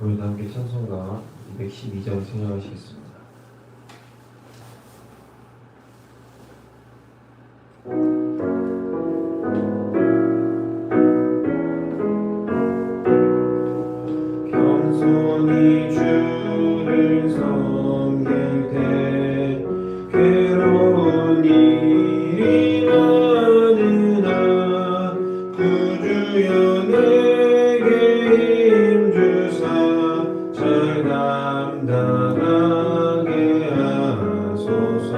오늘도 함께 찬송가 212장 생각하시겠습니다. 겸손히 주를 섬길 때 괴로운 일이 많으나 구주여 내게 힘주사 잘 감당하게 하소서.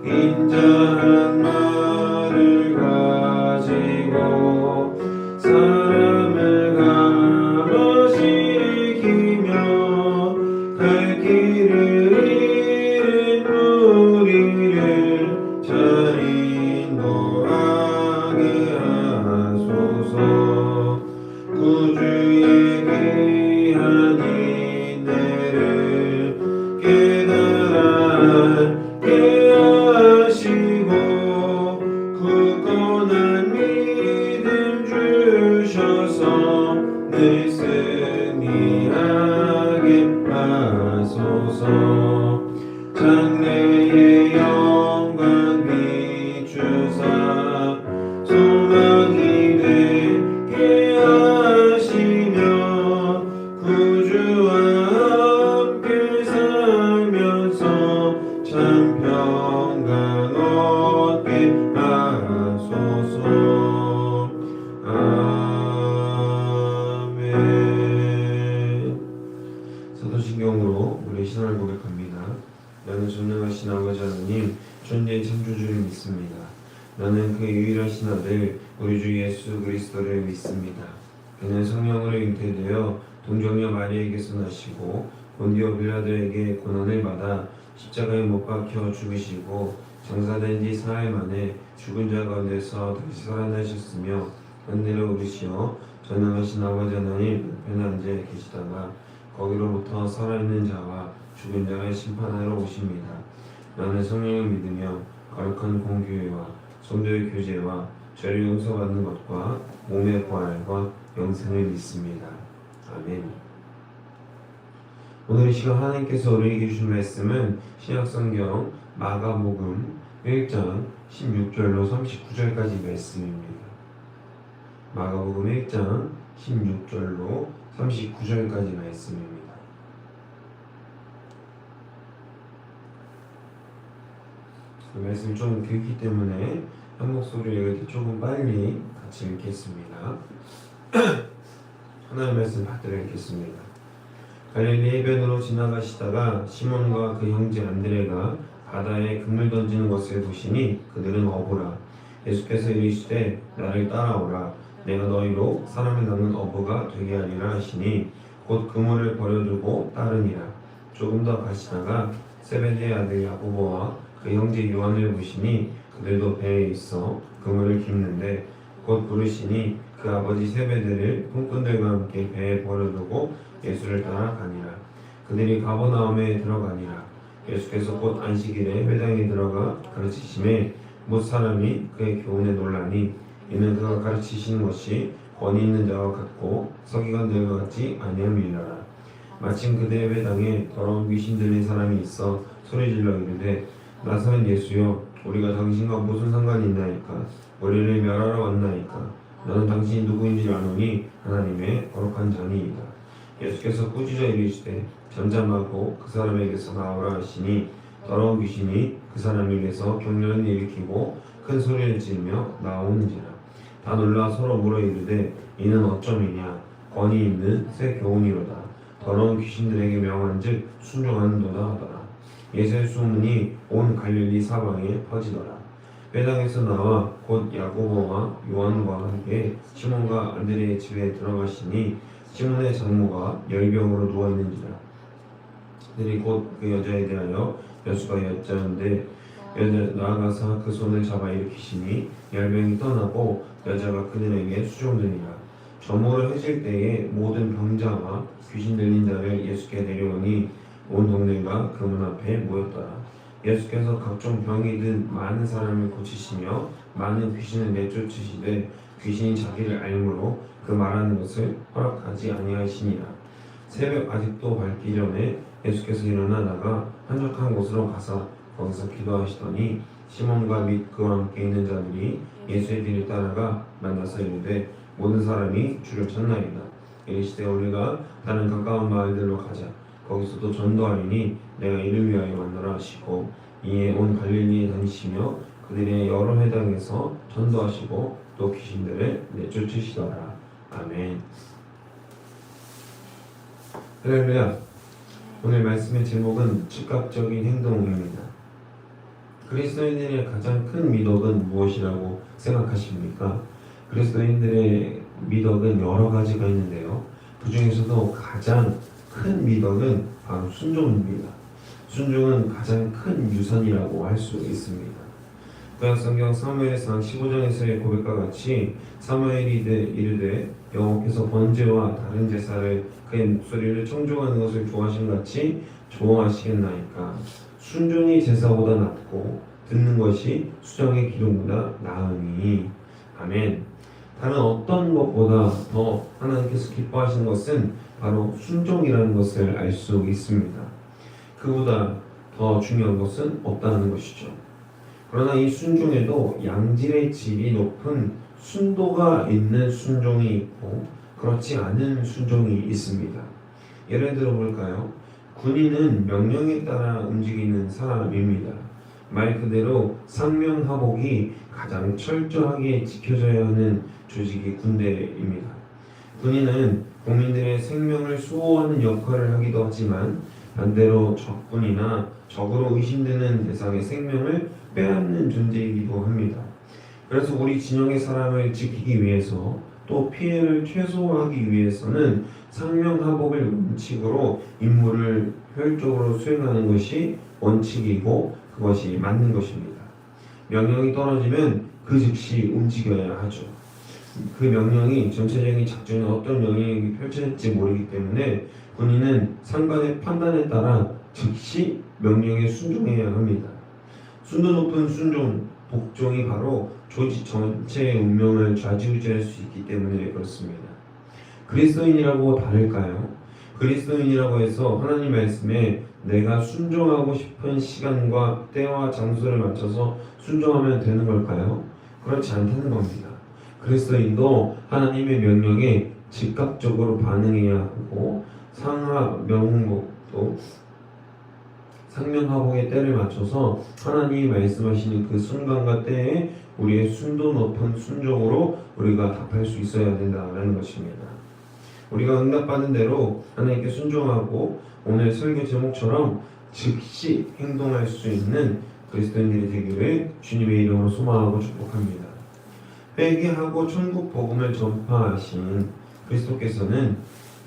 인자한 말을 가지고 사람을 감화시키며 갈 길을 잃은 무리를 잘 인도하게 하소서. 구주의 귀한 인내를 깨달게 하시고 굳건한 믿음 주셔서 늘 승리하게 하소서. 장래의 영광 비추사 소망이 되게 하시며 구주와 함께 살면서 참 평강 얻게 하소서. 아멘. 사도신경으로 우리의 신앙을 고백합니다. 나는 전능하신 아버지 하나님 존재의 창조주를 믿습니다. 나는 그의 유일하신 아들 우리 주 예수 그리스도를 믿습니다. 그는 성령으로 잉태되어 동정녀 마리아에게서 나시고 본디오 빌라도에게 고난을 받아 십자가에 못 박혀 죽으시고 장사된 지 사흘 만에 죽은 자 가운데서 다시 살아나셨으며 하늘에 오르시어 전능하신 아버지 하나님 우편에 앉아 계시다가 거기로부터 살아있는 자와 죽은 자를 심판하러 오십니다. 나는 성령을 믿으며 거룩한 공교회와 성도의 교제와 죄를 용서받는 것과 몸의 부활과 영생을 믿습니다. 아멘. 오늘 이 시간 하나님께서 우리에게 주신 말씀은 신약성경 마가복음 1장 16절로 39절까지 말씀입니다. 마가복음 1장 16절로 39절까지 말씀입니다. 그 말씀이 좀 길기 때문에 한 목소리로 읽을 때 조금 빨리 같이 읽겠습니다. 하나님의 말씀 받들어 읽겠습니다. 갈릴리 해변으로 지나가시다가 시몬과 그 형제 안드레가 바다에 그물 던지는 것을 보시니 그들은 어부라. 예수께서 이르시되 나를 따라오라. 내가 너희로 사람을 낳는 어부가 되게 하리라 하시니 곧 그물을 버려두고 따르니라. 조금 더 가시다가 세베대의 아들 야고보와 그 형제 요한을 보시니 그들도 배에 있어 그물을 깁는데 곧 부르시니 그 아버지 세베대를 품꾼들과 함께 배에 버려두고 예수를 따라 가니라. 그들이 가버나움에 들어가니라. 예수께서 곧 안식일에 회당에 들어가 가르치심에 못 사람이 그의 교훈에 놀라니 이는 그가 가르치시는 것이 권위 있는 자와 같고 서기관들과 같지 아니함이니라. 마침 그들의 회당에 더러운 귀신 들린 사람이 있어 소리질러 이르되 나사렛 예수여 우리가 당신과 무슨 상관이 있나이까? 우리를 멸하러 왔나이까? 너는 당신이 누구인지 아노니 하나님의 거룩한 자니이다. 예수께서 꾸짖어 이르시되 잠잠하고 그 사람에게서 나오라 하시니 더러운 귀신이 그 사람에게서 격렬히 일으키고 큰 소리를 지르며 나오는지라. 다 놀라 서로 물어 이르되 이는 어쩌이냐? 권위 있는 새 교훈이로다. 더러운 귀신들에게 명한즉 순종하는도다 하더라. 예수의 소문이 온 갈릴리 사방에 퍼지더라. 회당에서 나와 곧 야고보와 요한과 함께 시몬과 안드레의 집에 들어가시니 시몬의 장모가 열병으로 누워있는지라. 그들이 곧 그 여자에 대하여 여수가 여짜는데 여자 나아가서 그 손을 잡아 일으키시니 열병이 떠나고 여자가 그들에게 수종되니라. 저물어 해질 때에 모든 병자와 귀신 들린 자를 예수께 데려오니 온 동네가 그 문 앞에 모였더라. 예수께서 각종 병이 든 많은 사람을 고치시며 많은 귀신을 내쫓으시되 귀신이 자기를 알므로 그 말하는 것을 허락하지 아니하시니라. 새벽 아직도 밝기 전에 예수께서 일어나 나가 한적한 곳으로 가서 거기서 기도하시더니 시몬과 및 그와 함께 있는 자들이 예수의 뒤를 따라가 만나서 이르되 모든 사람이 주를 찾나이다. 이르시되 우리가 다른 가까운 마을들로 가자. 거기서도 전도하리니 내가 이를 위하여 만나라 하시고 이에 온 갈릴리에 다니시며 그들의 여러 회당에서 전도하시고 또 귀신들을 내쫓으시더라. 아멘. 할렐루야. 오늘 말씀의 제목은 즉각적인 행동입니다. 그리스도인들의 가장 큰 미덕은 무엇이라고 생각하십니까? 그리스도인들의 미덕은 여러 가지가 있는데요. 그 중에서도 가장 큰 미덕은 바로 순종입니다. 순종은 가장 큰 유산이라고 할 수 있습니다. 구약성경 사무엘상 15장에서의 고백과 같이 사무엘이 이르되 여호와께서 번제와 다른 제사를 그의 목소리를 청종하는 것을 좋아하신 같이 좋아하시겠나이까. 순종이 제사보다 낫고 듣는 것이 수정의 기름보다 나으니. 아멘. 다른 어떤 것보다 더 하나님께서 기뻐하시는 것은 바로 순종이라는 것을 알 수 있습니다. 그보다 더 중요한 것은 없다는 것이죠. 그러나 이 순종에도 양질의 질이 높은 순도가 있는 순종이 있고 그렇지 않은 순종이 있습니다. 예를 들어 볼까요? 군인은 명령에 따라 움직이는 사람입니다. 말 그대로 상명하복이 가장 철저하게 지켜져야 하는 조직이 군대입니다. 군인은 국민들의 생명을 수호하는 역할을 하기도 하지만 반대로 적군이나 적으로 의심되는 대상의 생명을 빼앗는 존재이기도 합니다. 그래서 우리 진영의 사람을 지키기 위해서 또 피해를 최소화하기 위해서는 상명하복을 원칙으로 임무를 효율적으로 수행하는 것이 원칙이고 그것이 맞는 것입니다. 명령이 떨어지면 그 즉시 움직여야 하죠. 그 명령이 전체적인 작전에 어떤 영향이 펼쳐질지 모르기 때문에 군인은 상관의 판단에 따라 즉시 명령에 순종해야 합니다. 순도 높은 순종, 복종이 바로 조직 전체의 운명을 좌지우지할 수 있기 때문에 그렇습니다. 그리스도인이라고 다를까요? 그리스도인이라고 해서 하나님 말씀에 내가 순종하고 싶은 시간과 때와 장소를 맞춰서 순종하면 되는 걸까요? 그렇지 않다는 겁니다. 그리스도인도 하나님의 명령에 즉각적으로 반응해야 하고 상하명목도 상명하복의 때를 맞춰서 하나님이 말씀하시는 그 순간과 때에 우리의 순도 높은 순종으로 우리가 답할 수 있어야 된다는 것입니다. 우리가 응답받은 대로 하나님께 순종하고 오늘 설교 제목처럼 즉시 행동할 수 있는 그리스도인들이 되기를 주님의 이름으로 소망하고 축복합니다. 회개하고 천국 복음을 전파하신 그리스도께서는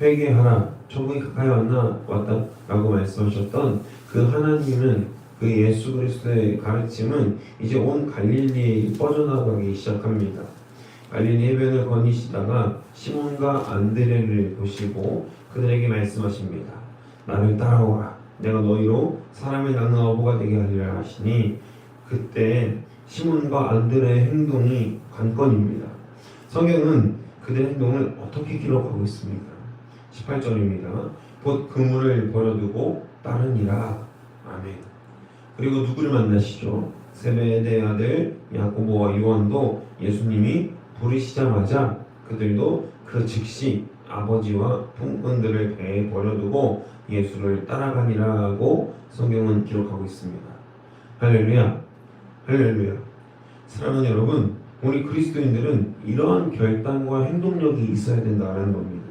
회개하라 천국이 가까이 왔다 라고 말씀하셨던 그 하나님은 그 예수 그리스도의 가르침은 이제 온 갈릴리에 뻗어나가기 시작합니다. 갈릴리 해변을 거니시다가 시몬과 안드레를 보시고 그들에게 말씀하십니다. 나를 따라오라. 내가 너희로 사람을 낳는 어부가 되게 하리라 하시니 그때 시몬과 안드레의 행동이 관건입니다. 성경은 그들의 행동을 어떻게 기록하고 있습니까? 18절입니다. 곧 그물을 버려두고 따르니라. 아멘. 그리고 누구를 만나시죠? 세베대의 아들 야고보와 요한도 예수님이 부르시자마자 그들도 그 즉시 아버지와 품꾼들을 배에 버려두고 예수를 따라가니라고 성경은 기록하고 있습니다. 할렐루야. 할렐루야. 사랑하는 여러분, 우리 그리스도인들은 이러한 결단과 행동력이 있어야 된다는 겁니다.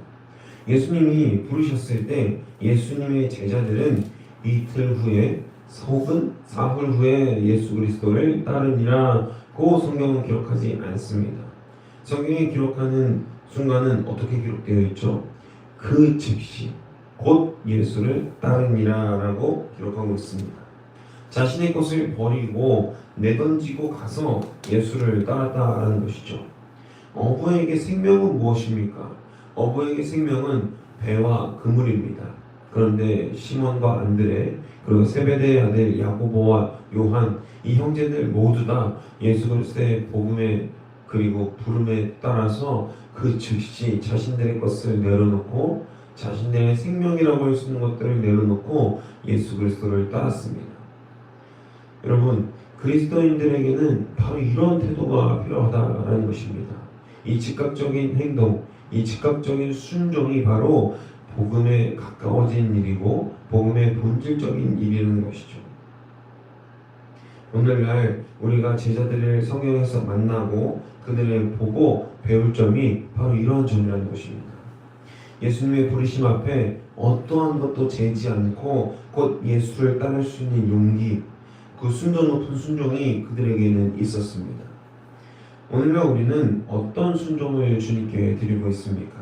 예수님이 부르셨을 때 예수님의 제자들은 이틀 후에 혹은 사흘 후에 예수 그리스도를 따르니라고 성경은 기록하지 않습니다. 성경이 기록하는 순간은 어떻게 기록되어 있죠? 그 즉시 곧 예수를 따르니라라고 기록하고 있습니다. 자신의 것을 버리고 내던지고 가서 예수를 따랐다라는 것이죠. 어부에게 생명은 무엇입니까? 어부에게 생명은 배와 그물입니다. 그런데 시몬과 안드레 그리고 세베대의 아들 야고보와 요한 이 형제들 모두 다 예수 그리스도의 복음에 그리고 부름에 따라서 그 즉시 자신들의 것을 내려놓고 자신들의 생명이라고 할 수 있는 것들을 내려놓고 예수 그리스도를 따랐습니다. 여러분, 그리스도인들에게는 바로 이런 태도가 필요하다라는 것입니다. 이 즉각적인 행동, 이 즉각적인 순종이 바로 복음에 가까워진 일이고 복음의 본질적인 일이라는 것이죠. 오늘날 우리가 제자들을 성경에서 만나고 그들을 보고 배울 점이 바로 이러한 점이라는 것입니다. 예수님의 부르심 앞에 어떠한 것도 재지 않고 곧 예수를 따를 수 있는 용기, 그 순도 높은 순종이 그들에게는 있었습니다. 오늘날 우리는 어떤 순종을 주님께 드리고 있습니까?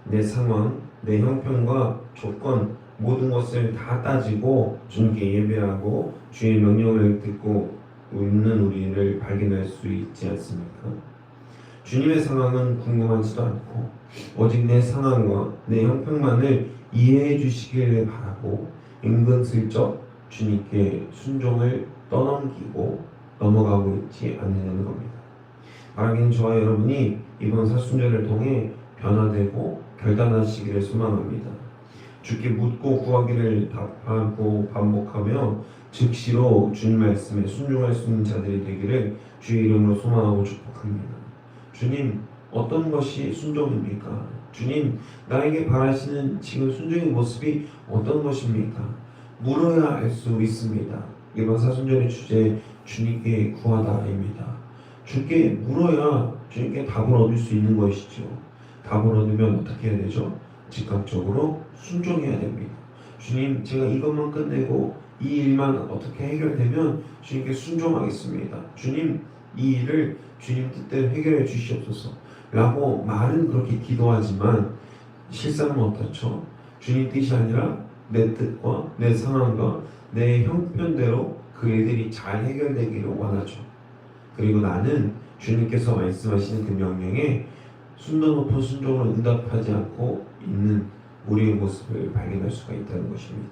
내 상황, 내 형편과 조건 모든 것을 다 따지고 주님께 예배하고 주의 명령을 듣고 있는 우리를 발견할 수 있지 않습니까? 주님의 상황은 궁금하지도 않고 오직 내 상황과 내 형편만을 이해해 주시기를 바라고 은근슬쩍 주님께 순종을 떠넘기고 넘어가고 있지 않느냐는 겁니다. 바라기는 저와 여러분이 이번 사순절을 통해 변화되고 결단하시기를 소망합니다. 주께 묻고 구하기를 답하고 반복하며 즉시로 주님 말씀에 순종할 수 있는 자들이 되기를 주의 이름으로 소망하고 축복합니다. 주님, 어떤 것이 순종입니까? 주님, 나에게 바라시는 지금 순종의 모습이 어떤 것입니까? 물어야 알 수 있습니다. 이번 사순절의 주제 주님께 구하다입니다. 주께 물어야 주님께 답을 얻을 수 있는 것이죠. 답을 얻으면 어떻게 해야 되죠? 즉각적으로 순종해야 됩니다. 주님, 제가 이것만 끝내고 이 일만 어떻게 해결되면 주님께 순종하겠습니다. 주님, 이 일을 주님 뜻대로 해결해 주시옵소서 라고 말은 그렇게 기도하지만 실상은 어떻죠? 주님 뜻이 아니라 내 뜻과 내 상황과 내 형편대로 그 일들이 잘 해결되기를 원하죠. 그리고 나는 주님께서 말씀하시는 그 명령에 순도 높은 순종으로 응답하지 않고 있는 우리의 모습을 발견할 수가 있다는 것입니다.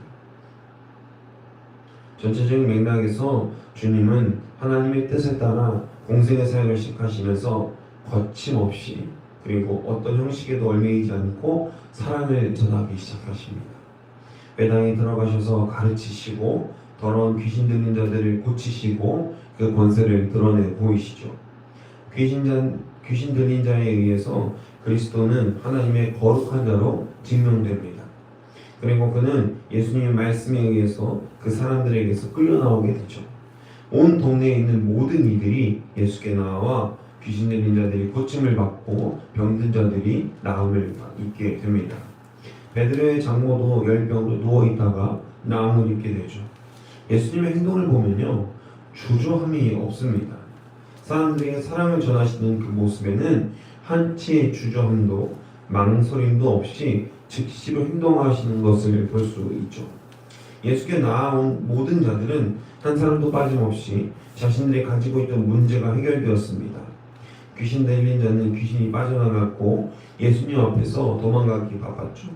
전체적인 맥락에서 주님은 하나님의 뜻에 따라 공생의 사역을 시작하시면서 거침없이 그리고 어떤 형식에도 얽매이지 않고 사랑을 전하기 시작하십니다. 회당에 들어가셔서 가르치시고 더러운 귀신 들린 자들을 고치시고 그 권세를 드러내 보이시죠. 귀신 들린 자에 의해서 그리스도는 하나님의 거룩한 자로 증명됩니다. 그리고 그는 예수님의 말씀에 의해서 그 사람들에게서 끌려 나오게 되죠. 온 동네에 있는 모든 이들이 예수께 나와 귀신 들린 자들이 고침을 받고 병든 자들이 나음을 입게 됩니다. 베드로의 장모도 열병으로 누워있다가 나음을 입게 되죠. 예수님의 행동을 보면요, 주저함이 없습니다. 사람들에게 사랑을 전하시는 그 모습에는 한치의 주저함도 망설임도 없이 즉시로 행동하시는 것을 볼 수 있죠. 예수께 나아온 모든 자들은 한 사람도 빠짐없이 자신들이 가지고 있던 문제가 해결되었습니다. 귀신 들린 자는 귀신이 빠져나갔고 예수님 앞에서 도망가기 바빴죠.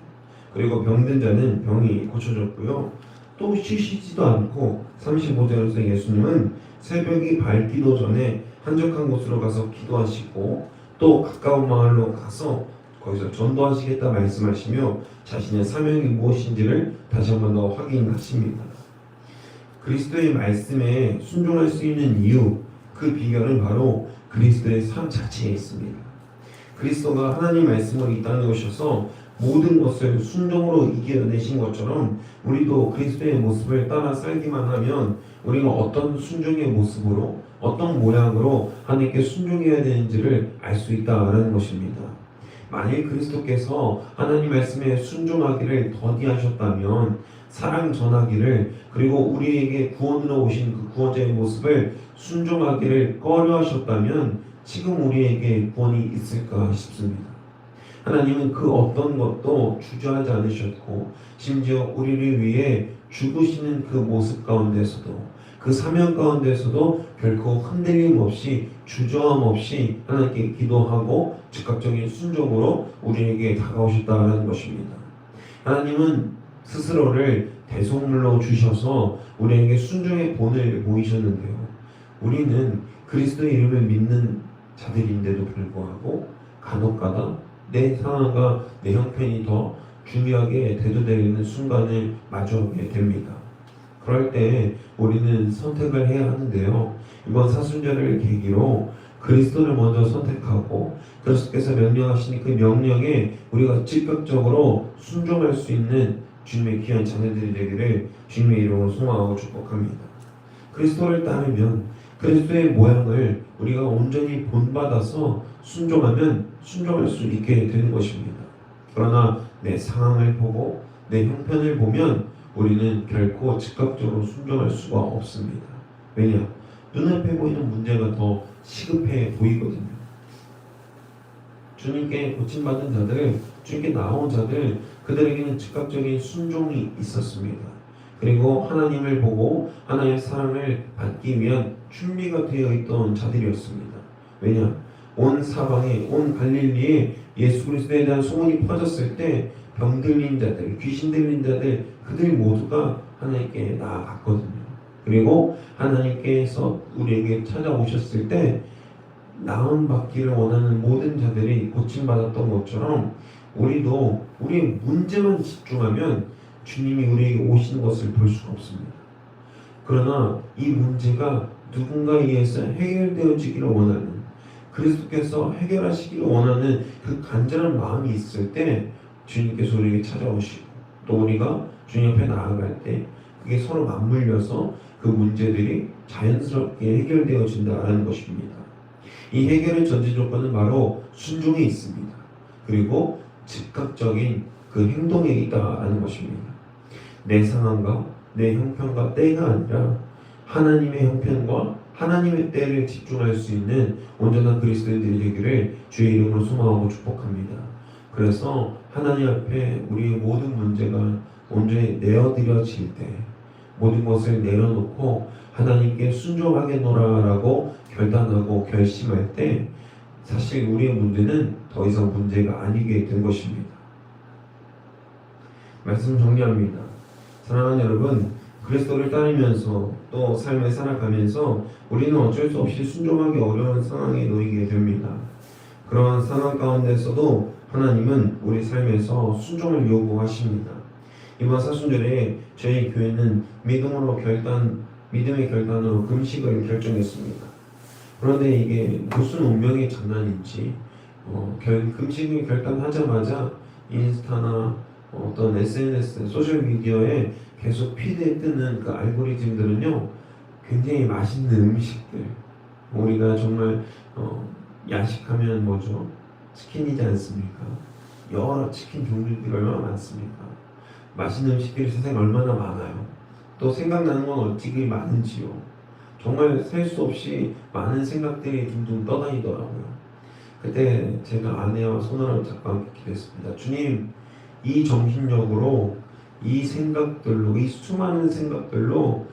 그리고 병든 자는 병이 고쳐졌고요. 또 쉬시지도 않고 35절에서 예수님은 새벽이 밝기도 전에 한적한 곳으로 가서 기도하시고 또 가까운 마을로 가서 거기서 전도하시겠다 말씀하시며 자신의 사명이 무엇인지를 다시 한 번 더 확인하십니다. 그리스도의 말씀에 순종할 수 있는 이유, 그 비결은 바로 그리스도의 삶 자체에 있습니다. 그리스도가 하나님 말씀으로 이 땅에 오셔서 모든 것을 순종으로 이겨내신 것처럼 우리도 그리스도의 모습을 따라 살기만 하면 우리가 어떤 순종의 모습으로 어떤 모양으로 하나님께 순종해야 되는지를 알 수 있다는 것입니다. 만일 그리스도께서 하나님 말씀에 순종하기를 더디하셨다면 사랑 전하기를 그리고 우리에게 구원으로 오신 그 구원자의 모습을 순종하기를 꺼려하셨다면 지금 우리에게 구원이 있을까 싶습니다. 하나님은 그 어떤 것도 주저하지 않으셨고 심지어 우리를 위해 죽으시는 그 모습 가운데서도 그 사명 가운데서도 결코 흔들림 없이 주저함 없이 하나님께 기도하고 즉각적인 순종으로 우리에게 다가오셨다는 것입니다. 하나님은 스스로를 대속물로 주셔서 우리에게 순종의 본을 보이셨는데요. 우리는 그리스도의 이름을 믿는 자들인데도 불구하고 간혹가다 내 상황과 내 형편이 더 중요하게 대두되는 순간을 마주하게 됩니다. 그럴 때 우리는 선택을 해야 하는데요. 이번 사순절을 계기로 그리스도를 먼저 선택하고 그리스도께서 명령하신 그 명령에 우리가 즉각적으로 순종할 수 있는 주님의 귀한 자녀들이 되기를 주님의 이름으로 소망하고 축복합니다. 그리스도를 따르면 그리스도의 모양을 우리가 온전히 본받아서 순종하면 순종할 수 있게 되는 것입니다. 그러나 내 상황을 보고 내 형편을 보면 우리는 결코 즉각적으로 순종할 수가 없습니다. 왜냐? 눈앞에 보이는 문제가 더 시급해 보이거든요. 주님께 고침받은 자들, 주님께 나온 자들, 그들에게는 즉각적인 순종이 있었습니다. 그리고 하나님을 보고 하나님의 사랑을 받기 위한 준비가 되어 있던 자들이었습니다. 왜냐? 온 사방에, 온 갈릴리에 예수 그리스도에 대한 소문이 퍼졌을 때 병 들린 자들, 귀신 들린 자들, 그들 모두가 하나님께 나아갔거든요. 그리고 하나님께서 우리에게 찾아오셨을 때 나음 받기를 원하는 모든 자들이 고침받았던 것처럼 우리도 우리의 문제만 집중하면 주님이 우리에게 오시는 것을 볼 수가 없습니다. 그러나 이 문제가 누군가에 의해서 해결되어지기를 원하는, 그리스도께서 해결하시기를 원하는 그 간절한 마음이 있을 때 주님께서 우리에게 찾아오시고, 또 우리가 주님 앞에 나아갈 때 그게 서로 맞물려서 그 문제들이 자연스럽게 해결되어진다는 것입니다. 이 해결의 전제 조건은 바로 순종에 있습니다. 그리고 즉각적인 그 행동에 있다라는 것입니다. 내 상황과 내 형편과 때가 아니라 하나님의 형편과 하나님의 때를 집중할 수 있는 온전한 그리스도인들이 되기를 주의 이름으로 소망하고 축복합니다. 그래서 하나님 앞에 우리의 모든 문제가 온전히 내어드려질 때 모든 것을 내려놓고 하나님께 순종하겠노라라고 결단하고 결심할 때 사실 우리의 문제는 더 이상 문제가 아니게 된 것입니다. 말씀 정리합니다. 사랑하는 여러분, 그리스도를 따르면서 또 삶을 살아가면서 우리는 어쩔 수 없이 순종하기 어려운 상황에 놓이게 됩니다. 그러한 상황 가운데서도 하나님은 우리 삶에서 순종을 요구하십니다. 이번 사순절에 저희 교회는 믿음의 결단으로 금식을 결정했습니다. 그런데 이게 무슨 운명의 장난인지 금식을 결단하자마자 인스타나 어떤 SNS, 소셜미디어에 계속 피드에 뜨는 그 알고리즘들은요 굉장히 맛있는 음식들, 우리가 정말 야식하면 뭐죠? 치킨이지 않습니까? 여러 치킨 종류들이 얼마나 많습니까? 맛있는 음식들이 세상에 얼마나 많아요. 또 생각나는 건 어찌 많은지요. 정말 셀 수 없이 많은 생각들이 둥둥 떠다니더라고요. 그때 제가 아내와 손을 잡고 함께 기도했습니다. 주님, 이 정신력으로 이 생각들로, 이 수많은 생각들로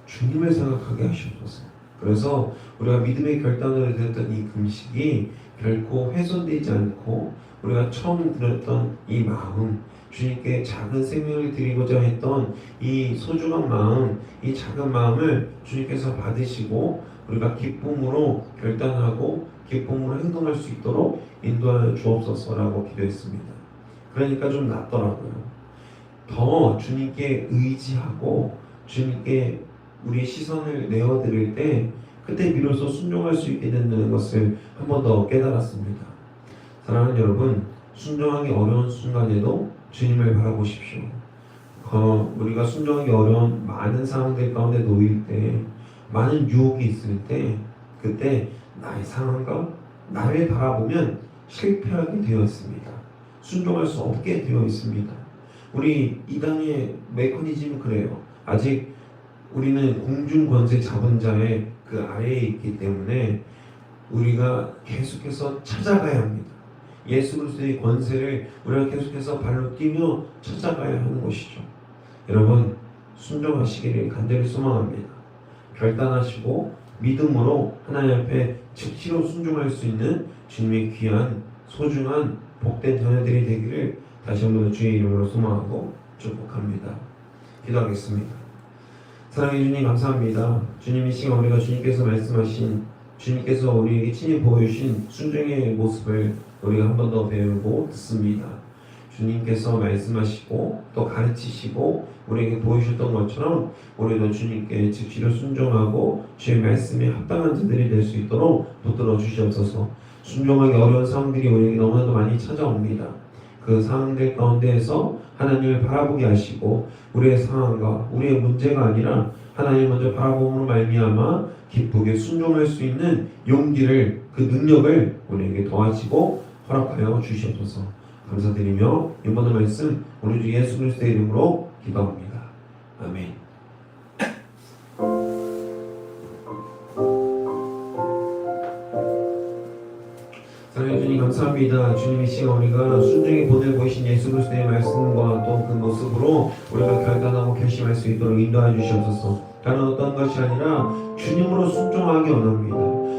주님을 생각하게 하시옵소서. 그래서 우리가 믿음의 결단을 드렸던 이 금식이 결코 훼손되지 않고 우리가 처음 드렸던 이 마음, 주님께 작은 생명을 드리고자 했던 이 소중한 마음, 이 작은 마음을 주님께서 받으시고 우리가 기쁨으로 결단하고 기쁨으로 행동할 수 있도록 인도하여 주옵소서라고 기도했습니다. 그러니까 좀 낫더라고요. 더 주님께 의지하고 주님께 우리의 시선을 내어드릴 때 그때 비로소 순종할 수 있게 된다는 것을 한 번 더 깨달았습니다. 사랑하는 여러분, 순종하기 어려운 순간에도 주님을 바라보십시오. 우리가 순종하기 어려운 많은 상황들 가운데 놓일 때, 많은 유혹이 있을 때, 그때 나의 상황과 나를 바라보면 실패하게 되어 있습니다. 순종할 수 없게 되어 있습니다. 우리 이 땅의 메커니즘은 그래요. 아직 우리는 공중 권세 잡은 자의 그 아래에 있기 때문에 우리가 계속해서 찾아가야 합니다. 예수 그리스도의 권세를 우리가 계속해서 발로 뛰며 찾아가야 하는 것이죠. 여러분, 순종하시기를 간절히 소망합니다. 결단하시고 믿음으로 하나님 앞에 즉시로 순종할 수 있는 주님의 귀한 소중한 복된 자녀들이 되기를 다시 한번 주의 이름으로 소망하고 축복합니다. 기도하겠습니다. 사랑해 주님 감사합니다. 주님 이 시간 우리가 주님께서 말씀하신 주님께서 우리에게 친히 보여주신 순종의 모습을 우리가 한 번 더 배우고 듣습니다. 주님께서 말씀하시고 또 가르치시고 우리에게 보여주셨던 것처럼 우리도 주님께 즉시로 순종하고 주의 말씀에 합당한 자들이 될 수 있도록 붙들어 주시옵소서. 순종하기 어려운 상황들이 우리에게 너무나도 많이 찾아옵니다. 그 상황들 가운데에서 하나님을 바라보게 하시고 우리의 상황과 우리의 문제가 아니라 하나님 먼저 바라봄으로 말미암아 기쁘게 순종할 수 있는 용기를 그 능력을 우리에게 더하시고 허락하여 주시옵소서. 감사드리며 이번의 말씀 우리 주 예수 그리스도의 이름으로 기도합니다. 아멘. 사랑해 주님 감사합니다. 주님 이 시간 우리가 순종의 본을 보이신 예수 그리스도의 말씀과 또 그 모습으로 우리가 결단하고 결심할 수 있도록 인도하여 주시옵소서. 다른 어떤 것이 아니라 주님으로 순종하기 원합니다.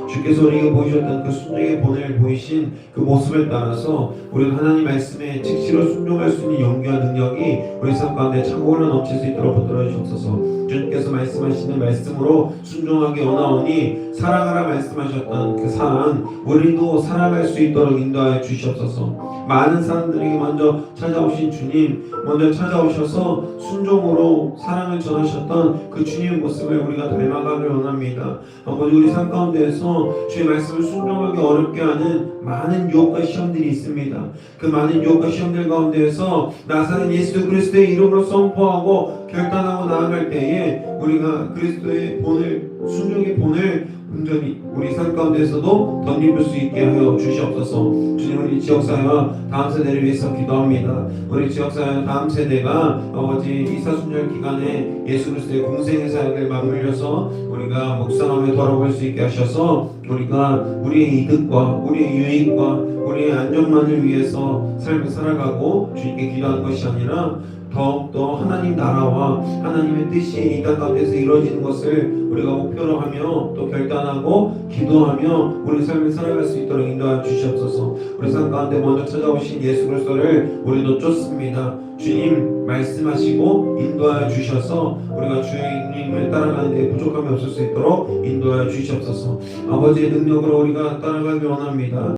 주께서 우리에게 보이셨던 그 순종의 본을 보이신 그 모습을 따라서 우리가 하나님 말씀에 즉시로 순종할 수 있는 용기와 능력이 우리 삶 가운데 차고로 넘칠 수 있도록 붙들어 주옵소서. 주님께서 말씀하시는 말씀으로 순종하기 원하오니 사랑하라 말씀하셨던 그 사랑 우리도 사랑할 수 있도록 인도하여 주시옵소서. 많은 사람들에게 먼저 찾아오신 주님 먼저 찾아오셔서 순종으로 사랑을 전하셨던 그 주님의 모습을 우리가 닮아가길 원합니다. 아버지 우리 삶 가운데에서 주의 말씀을 순종하기 어렵게 하는 많은 유혹과 시험들이 있습니다. 그 많은 유혹과 시험들 가운데에서 나사렛 예수 그리스도의 이름으로 선포하고 결단하고 나아갈 때에 우리가 그리스도의 본을 순종의 본을 온전히 우리 삶 가운데서도 덧입을 수 있게 하여 주시옵소서. 주님 우리 지역사회와 다음 세대를 위해서 기도합니다. 우리 지역사회와 다음 세대가 아버지 이사순절 기간에 예수 그리스도의 공생의 사역을 맞물려서 우리가 묵상하며 돌아볼 수 있게 하셔서 우리가 우리의 이득과 우리의 유익과 우리의 안전만을 위해서 삶을 살아가고 주님께 기도하는 것이 아니라 더욱더 하나님 나라와 하나님의 뜻이 이 땅 가운데서 이루어지는 것을 우리가 목표로 하며 또 결단하고 기도하며 우리 삶을 살아갈 수 있도록 인도하여 주시옵소서. 우리 삶 가운데 먼저 찾아오신 예수 그리스도를 우리도 쫓습니다. 주님 말씀하시고 인도하여 주셔서 우리가 주님을 따라가는 데 부족함이 없을 수 있도록 인도하여 주시옵소서. 아버지의 능력으로 우리가 따라가기 원합니다.